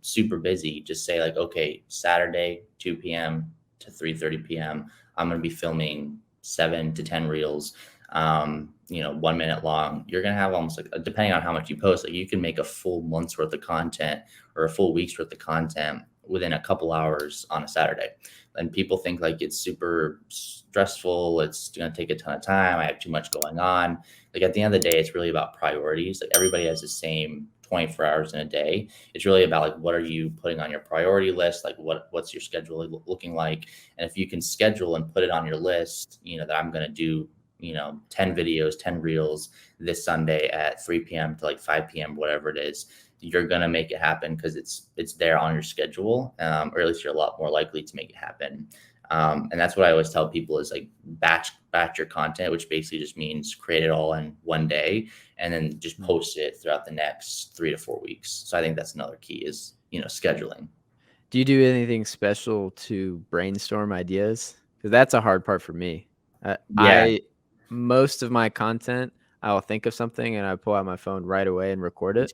super busy, just say like, okay, Saturday, 2 p.m. to 3:30 p.m., I'm going to be filming 7 to 10 reels, 1 minute long. You're going to have almost like, depending on how much you post, like you can make a full month's worth of content or a full week's worth of content within a couple hours on a Saturday. And people think like it's super stressful. It's going to take a ton of time. I have too much going on. Like at the end of the day, it's really about priorities. Like everybody has the same 24 hours in a day. It's really about like, what are you putting on your priority list? Like what's your schedule looking like? And if you can schedule and put it on your list, that I'm going to do, 10 videos, 10 reels this Sunday at 3 p.m. to like 5 p.m., whatever it is, you're going to make it happen because it's there on your schedule, or at least you're a lot more likely to make it happen. And that's what I always tell people is like batch your content, which basically just means create it all in one day and then just post it throughout the next 3 to 4 weeks. So I think that's another key is, scheduling. Do you do anything special to brainstorm ideas? Because that's a hard part for me. Most of my content, I will think of something and I pull out my phone right away and record it.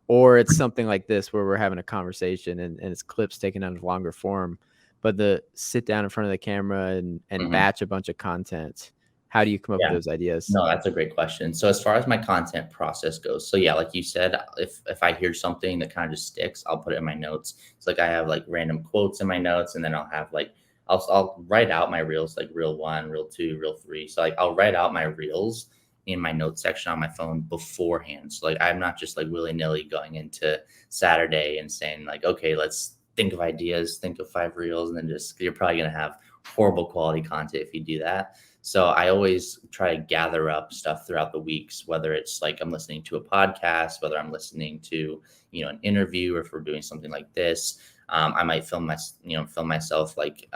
Or it's something like this where we're having a conversation and it's clips taken out of longer form. But the sit down in front of the camera and batch a bunch of content. How do you come up with those ideas? No, that's a great question. So as far as my content process goes, so yeah, like you said, if I hear something that kind of just sticks, I'll put it in my notes. It's like I have like random quotes in my notes, and then I'll have like I'll write out my reels, like reel 1, reel 2, reel 3. So like I'll write out my reels in my notes section on my phone beforehand. So like I'm not just like willy-nilly going into Saturday and saying like, okay, let's think of ideas, think of 5 reels, and then you're probably gonna have horrible quality content if you do that. So I always try to gather up stuff throughout the weeks, whether it's like I'm listening to a podcast, whether I'm listening to, an interview, or if we're doing something like this. I might film myself like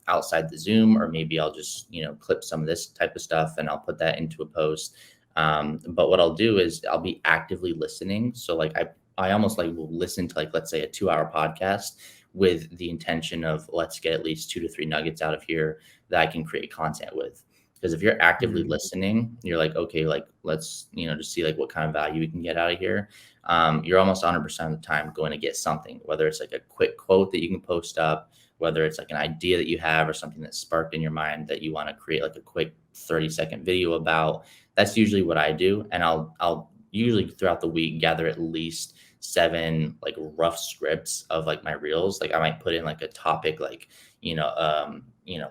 outside the Zoom, or maybe I'll just, clip some of this type of stuff and I'll put that into a post. But what I'll do is I'll be actively listening. So like I almost like will listen to like, let's say a 2-hour podcast with the intention of let's get at least 2 to 3 nuggets out of here that I can create content with. Because if you're actively listening, you're like, okay, like let's, just see like what kind of value we can get out of here. You're almost 100% of the time going to get something, whether it's like a quick quote that you can post up, whether it's like an idea that you have or something that sparked in your mind that you want to create like a quick 30-second video about. That's usually what I do. And I'll usually throughout the week gather at least 7 like rough scripts of like my reels. Like I might put in like a topic like,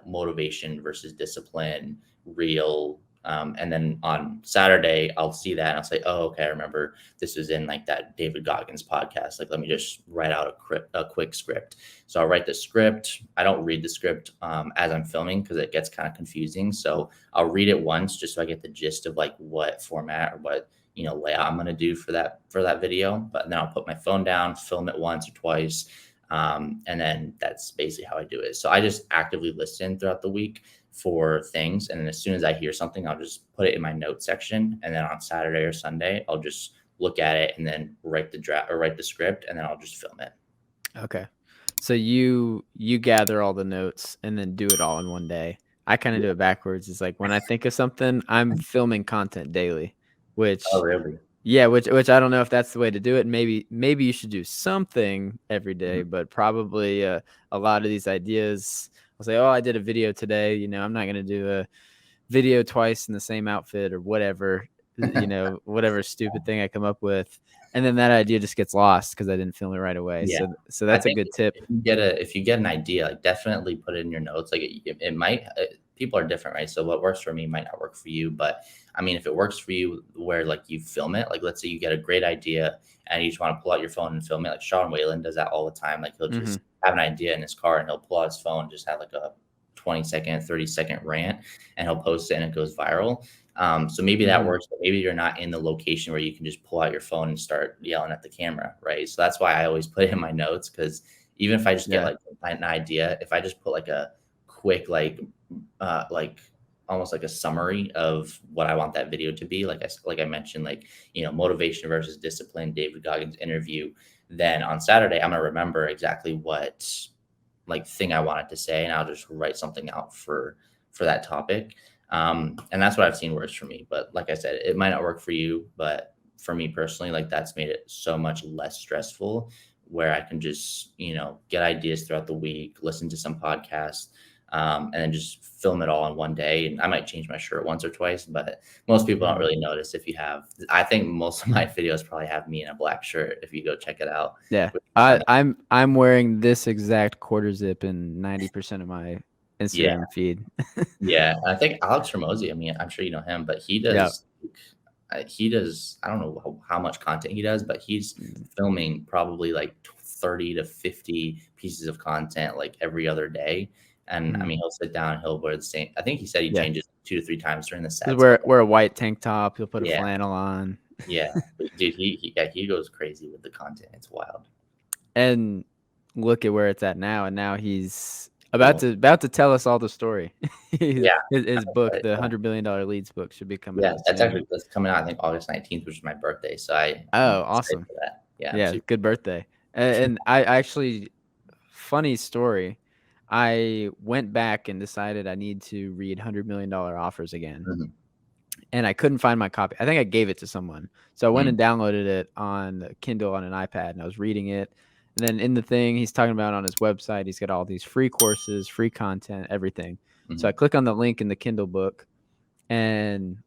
motivation versus discipline reel. And then on Saturday, I'll see that and I'll say, oh, okay, I remember this was in like that David Goggins podcast. Like, let me just write out a quick script. So I'll write the script. I don't read the script as I'm filming because it gets kind of confusing. So I'll read it once just so I get the gist of like what format or what, layout I'm going to do for that video. But then I'll put my phone down, film it once or twice. And then that's basically how I do it. So I just actively listen throughout the week for things. And then as soon as I hear something, I'll just put it in my notes section. And then on Saturday or Sunday, I'll just look at it and then write the script, and then I'll just film it. Okay. So you gather all the notes and then do it all in one day. I kind of do it backwards. It's like when I think of something, I'm filming content daily, which really? Yeah, which I don't know if that's the way to do it. Maybe you should do something every day, but probably a lot of these ideas, I'll say, oh, I did a video today. I'm not going to do a video twice in the same outfit or whatever, whatever stupid thing I come up with. And then that idea just gets lost because I didn't film it right away. Yeah. So that's a good tip. If you get an idea, like definitely put it in your notes. Like it might, people are different, right? So what works for me might not work for you, but I mean, if it works for you where like you film it, like let's say you get a great idea and you just want to pull out your phone and film it. Like Sean Whalen does that all the time. Like he'll just have an idea in his car and he'll pull out his phone, just have like a 20-second, 30-second rant, and he'll post it and it goes viral. So maybe that works, but maybe you're not in the location where you can just pull out your phone and start yelling at the camera, right? So that's why I always put it in my notes, because even if I just get like an idea, if I just put like a quick like almost like a summary of what I want that video to be, like I mentioned, like motivation versus discipline, David Goggins interview, then on Saturday I'm gonna remember exactly what like thing I wanted to say, and I'll just write something out for that topic. And that's what I've seen works for me. But like I said, it might not work for you, but for me personally, like that's made it so much less stressful, where I can just, get ideas throughout the week, listen to some podcasts, and then just film it all in one day. And I might change my shirt once or twice, but most people don't really notice if you have. I think most of my videos probably have me in a black shirt if you go check it out. Yeah, I'm wearing this exact quarter zip in 90% of my Instagram feed. Yeah, I think Alex Ramosi, I mean, I'm sure you know him, but he does. I don't know how much content he does, but he's filming probably like 30 to 50 pieces of content like every other day. And I mean, he'll sit down, he'll wear the same. I think he said he changes 2 to 3 times during the set. Wear a white tank top. He'll put a flannel on. Yeah, dude, he goes crazy with the content. It's wild. And look at where it's at now. And now he's about to tell us all the story. His book, the $100 million Leads book, should be coming out. That's coming out, I think, August 19th, which is my birthday. So awesome. For that. Yeah, good birthday. And I actually, funny story, I went back and decided I need to read $100 million offers again. And I couldn't find my copy. I think I gave it to someone. So I went and downloaded it on Kindle on an iPad, and I was reading it. And then in the thing he's talking about on his website, he's got all these free courses, free content, everything. So I click on the link in the Kindle book, and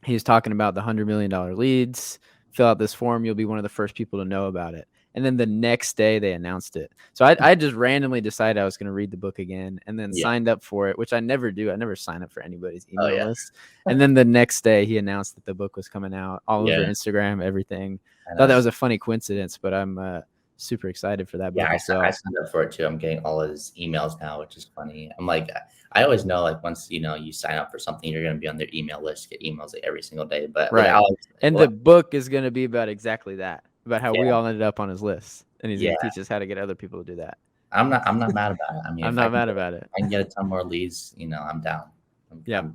he's talking about the $100 million leads. Fill out this form. You'll be one of the first people to know about it. And then the next day they announced it. So I just randomly decided I was going to read the book again, and then signed up for it, which I never do. I never sign up for anybody's email list. And then the next day he announced that the book was coming out all over Instagram, everything. I thought that was a funny coincidence, but I'm super excited for that book. I signed up for it too. I'm getting all his emails now, which is funny. I'm like, I always know, like, once you sign up for something, you're going to be on their email list, get emails like every single day. But Alex, the book is going to be about exactly that. About how we all ended up on his list, and he's going to teach us how to get other people to do that. I'm not mad about it. I mean, I'm not mad about it. I can get a ton more leads. I'm down.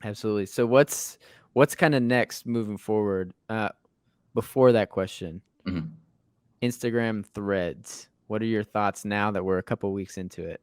Absolutely. So what's kind of next moving forward? Before that question, Instagram Threads. What are your thoughts now that we're a couple weeks into it?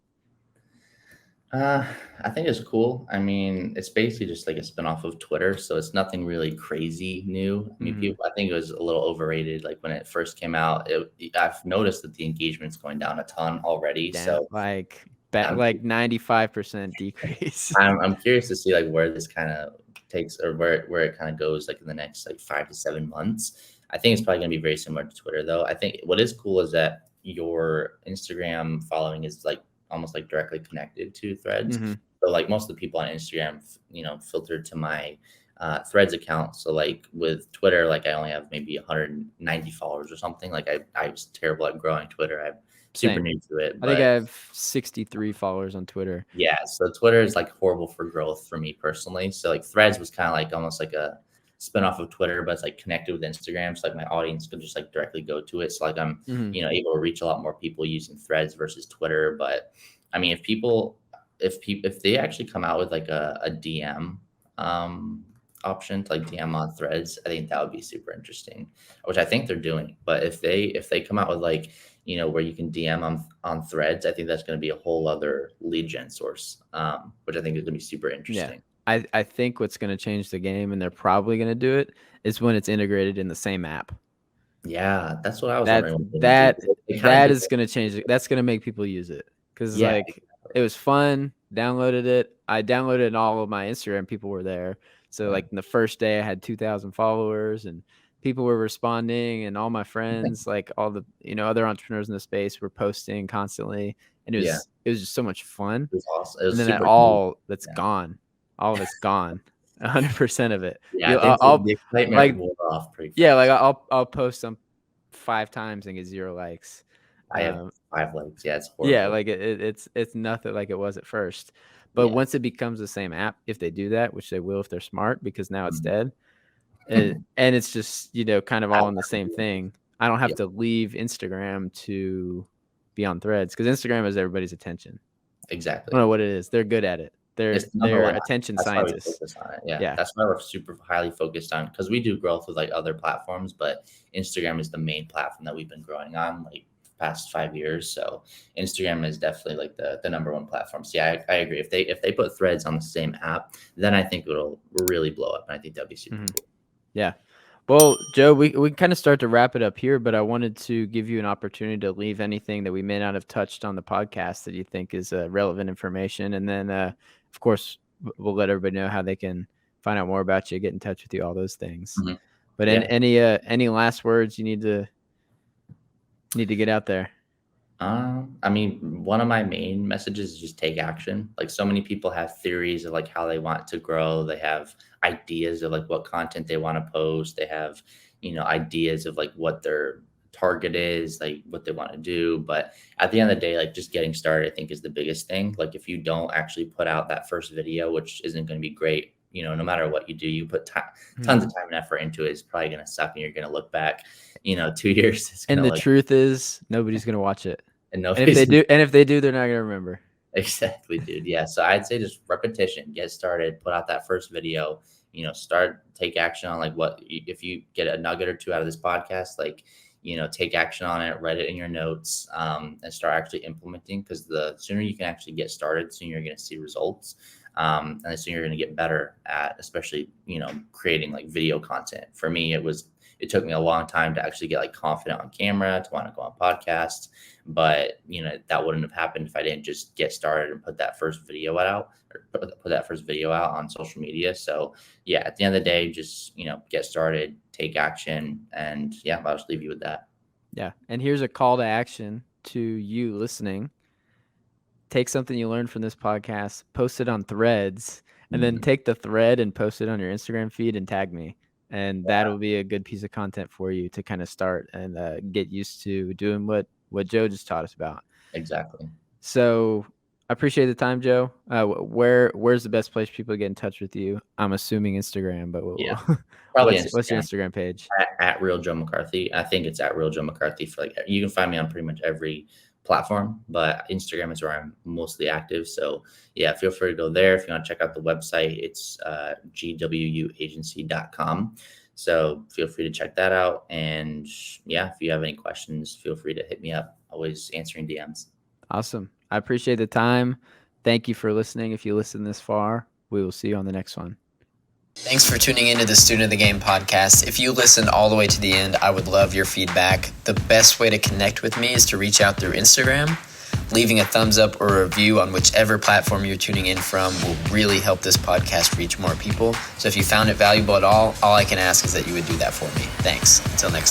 I think it's cool. I mean, it's basically just like a spinoff of Twitter, so it's nothing really crazy new. I mean, I think it was a little overrated. Like when it first came out, I've noticed that the engagement's going down a ton already. So like 95% decrease. I'm curious to see like where this kind of takes, or where it kind of goes like in the next like 5 to 7 months. I think it's probably going to be very similar to Twitter, though. I think what is cool is that your Instagram following is like almost like directly connected to Threads. So like most of the people on Instagram, filtered to my Threads account. So like with Twitter, like I only have maybe 190 followers or something. Like I was terrible at growing Twitter. I'm super new to it. I think I have 63 followers on Twitter. Yeah. So Twitter is like horrible for growth for me personally. So like Threads was kind of like almost like a spin-off of Twitter, but it's like connected with Instagram. So like my audience could just like directly go to it. So like I'm, able to reach a lot more people using Threads versus Twitter. But I mean, if they actually come out with like a DM option to like DM on Threads, I think that would be super interesting, which I think they're doing. But if they come out with like, where you can DM on Threads, I think that's going to be a whole other lead gen source, which I think is going to be super interesting. Yeah. I think what's going to change the game, and they're probably going to do it, is when it's integrated in the same app. Yeah, that's what I was wondering. That is going to change it. That's going to make people use it, because it was fun. Downloaded it. I downloaded it, and all of my Instagram people were there. So like in the first day, I had 2,000 followers, and people were responding, and all my friends, like all the other entrepreneurs in the space, were posting constantly, and it was just so much fun. It was awesome. It was and then that's gone. All of it's gone. 100% of it. Yeah, the excitement wore off pretty fast. Yeah, like I'll post them 5 times and get 0 likes. I have 5 likes. Yeah, it's horrible. Yeah, like it's nothing like it was at first. But once it becomes the same app, if they do that, which they will if they're smart, because now it's dead, and it's just kind of all in the same thing. I don't have to leave Instagram to be on Threads, because Instagram has everybody's attention. Exactly. I don't know what it is. They're good at it. They're attention scientists. Yeah, that's why we're super highly focused on, because we do growth with like other platforms, but Instagram is the main platform that we've been growing on like past 5 years. So Instagram is definitely like the number one platform. So yeah, I agree. If they put Threads on the same app, then I think it'll really blow up, and I think that'd be super cool. Yeah. Well, Joe, we can kind of start to wrap it up here, but I wanted to give you an opportunity to leave anything that we may not have touched on the podcast that you think is relevant information. And then, of course, we'll let everybody know how they can find out more about you, get in touch with you, all those things. Mhm. But Yeah. any last words you need to get out there? I mean, one of my main messages is just take action. Like so many people have theories of like how they want to grow. They have ideas of like what content they want to post. They have, ideas of like what their target is, like what they want to do. But at the end of the day, like just getting started, I think is the biggest thing. Like if you don't actually put out that first video, which isn't going to be great, no matter what you do, you put tons of time and effort into it, it's probably going to suck and you're going to look back, 2 years. It's And gonna the truth is, nobody's gonna watch it. and And if they do, they're not gonna remember. Exactly, dude. Yeah. So I'd say just repetition, get started, put out that first video, take action on like if you get a nugget or two out of this podcast, like, take action on it, write it in your notes, and start actually implementing. Because the sooner you can actually get started, the sooner you're going to see results. And the sooner you're going to get better at, especially, creating like video content. For me, it took me a long time to actually get like confident on camera, to want to go on podcasts. But, that wouldn't have happened if I didn't just get started and put that first video out on social media. So yeah, at the end of the day, just, get started, take action. And yeah, I'll just leave you with that. Yeah. And here's a call to action to you listening. Take something you learned from this podcast, post it on Threads, and then take the thread and post it on your Instagram feed and tag me. And that'll be a good piece of content for you to kind of start and get used to doing what Joe just taught us about. Exactly. So I appreciate the time, Joe. Where's the best place people get in touch with you? I'm assuming Instagram, but Yeah, probably what's your Instagram page? At Real Joe McCarthy. I think it's at Real Joe McCarthy for like, you can find me on pretty much every platform, but Instagram is where I'm mostly active. So yeah, feel free to go there. If you want to check out the website, it's gwuagency.com. So feel free to check that out. And yeah, if you have any questions, feel free to hit me up. Always answering DMs. Awesome. I appreciate the time. Thank you for listening. If you listen this far, we will see you on the next one. Thanks for tuning into the Student of the Game podcast. If you listened all the way to the end, I would love your feedback. The best way to connect with me is to reach out through Instagram. Leaving a thumbs up or a review on whichever platform you're tuning in from will really help this podcast reach more people. So if you found it valuable at all I can ask is that you would do that for me. Thanks. Until next time.